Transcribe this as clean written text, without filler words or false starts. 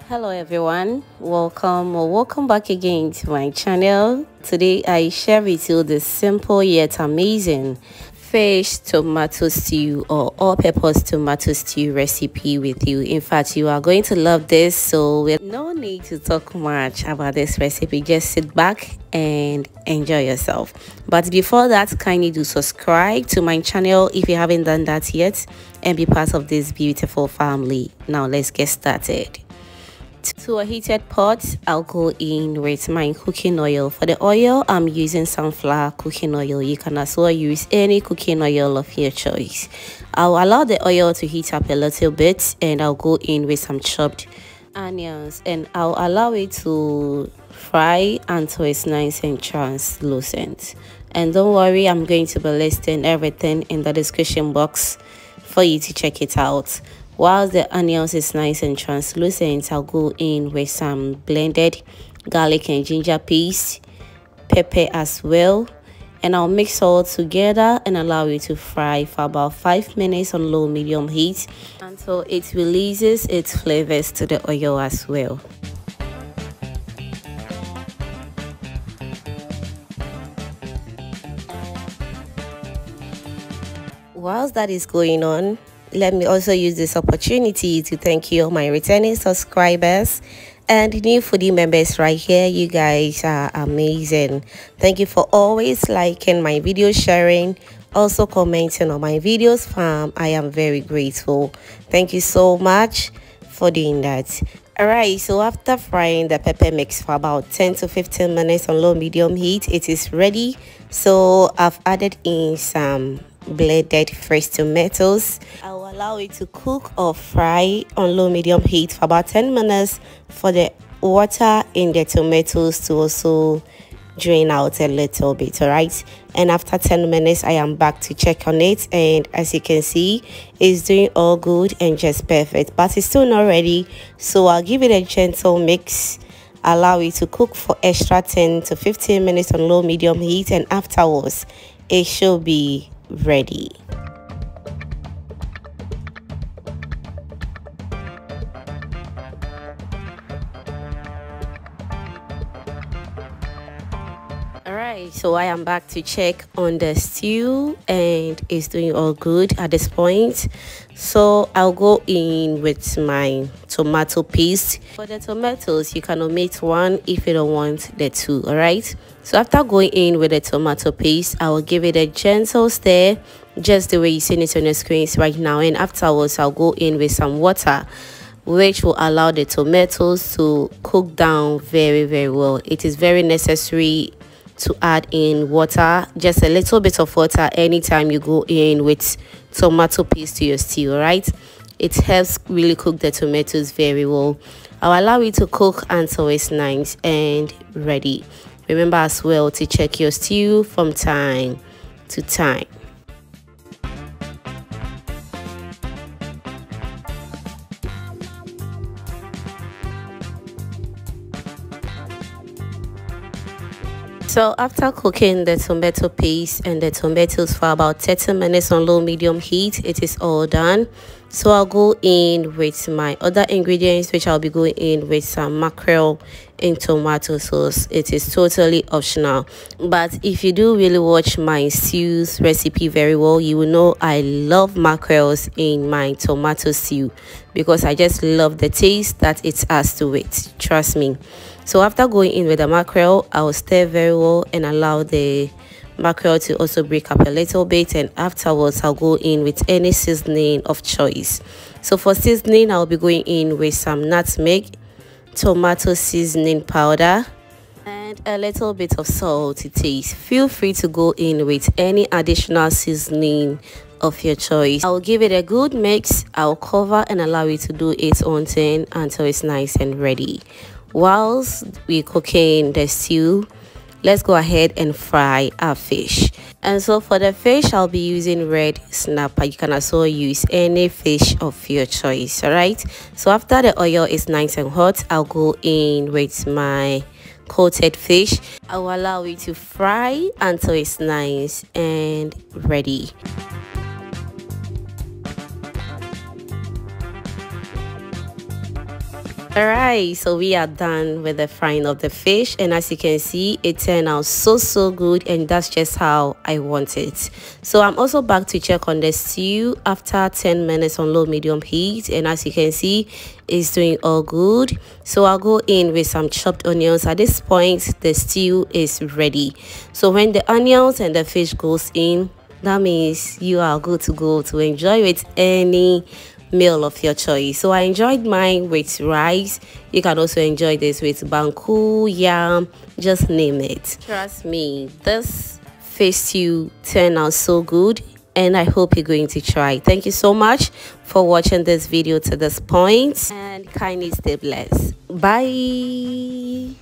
Hello everyone, welcome back again to my channel. Today I share with you the simple yet amazing fish tomato stew or all-purpose tomato stew recipe with you. In fact, you are going to love this, so we have no need to talk much about this recipe. Just sit back and enjoy yourself. But before that, kindly do subscribe to my channel if you haven't done that yet and be part of this beautiful family. Now let's get started. To a heated pot, I'll go in with my cooking oil. For the oil, I'm using sunflower cooking oil. You can as well use any cooking oil of your choice. I'll allow the oil to heat up a little bit and I'll go in with some chopped onions and I'll allow it to fry until it's nice and translucent. And don't worry, I'm going to be listing everything in the description box for you to check it out. While the onions is nice and translucent, I'll go in with some blended garlic and ginger paste, pepper as well, and I'll mix all together and allow it to fry for about 5 minutes on low medium heat until it releases its flavors to the oil as well. Whilst that is going on, let me also use this opportunity to thank you, my returning subscribers and new foodie members right here. You guys are amazing. Thank you for always liking my video, sharing, also commenting on my videos, fam. I am very grateful. Thank you so much for doing that. Alright, so after frying the pepper mix for about 10 to 15 minutes on low medium heat, it is ready. So I've added in some blended fresh tomatoes. I'll allow it to cook or fry on low medium heat for about 10 minutes for the water in the tomatoes to also drain out a little bit. All right, and after 10 minutes I am back to check on it, and as you can see, it's doing all good and just perfect, but it's still not ready, so I'll give it a gentle mix, allow it to cook for extra 10 to 15 minutes on low medium heat, and afterwards it should be ready. Alright, so I am back to check on the stew and it's doing all good at this point. So I'll go in with my tomato paste. For the tomatoes, you can omit one if you don't want the two. Alright, so after going in with the tomato paste, I will give it a gentle stir, just the way you see it on the screens right now, and afterwards I'll go in with some water, which will allow the tomatoes to cook down very well. It is very necessary to add in water, just a little bit of water anytime you go in with tomato paste to your stew. All right, it helps really cook the tomatoes very well. I'll allow it to cook until it's nice and ready. Remember as well to check your stew from time to time. So after cooking the tomato paste and the tomatoes for about 30 minutes on low medium heat, it is all done. So I'll go in with my other ingredients, which I'll be going in with some mackerel in tomato sauce. It is totally optional, but if you do really watch my stews recipe very well, you will know I love mackerels in my tomato stew because I just love the taste that it adds to it, trust me. So after going in with the mackerel, I will stir very well and allow the mackerel to also break up a little bit, and afterwards I'll go in with any seasoning of choice. So for seasoning, I'll be going in with some nutmeg, tomato seasoning powder, and a little bit of salt to taste. Feel free to go in with any additional seasoning of your choice. I'll give it a good mix. I'll cover and allow it to do its own thing until it's nice and ready. Whilst we're cooking the stew, let's go ahead and fry our fish. And so for the fish, I'll be using red snapper. You can also use any fish of your choice. All right, so after the oil is nice and hot, I'll go in with my coated fish. I'll allow it to fry until it's nice and ready. Alright, so we are done with the frying of the fish, and as you can see, it turned out so good, and that's just how I want it. So I'm also back to check on the stew after 10 minutes on low medium heat, and as you can see, it's doing all good. So I'll go in with some chopped onions. At this point, the stew is ready. So when the onions and the fish goes in, that means you are good to go to enjoy with any meal of your choice. So I enjoyed mine with rice. You can also enjoy this with banku, yam, just name it. Trust me, this fish stew turned out so good, and I hope you're going to try. Thank you so much for watching this video to this point, and kindly stay blessed. Bye.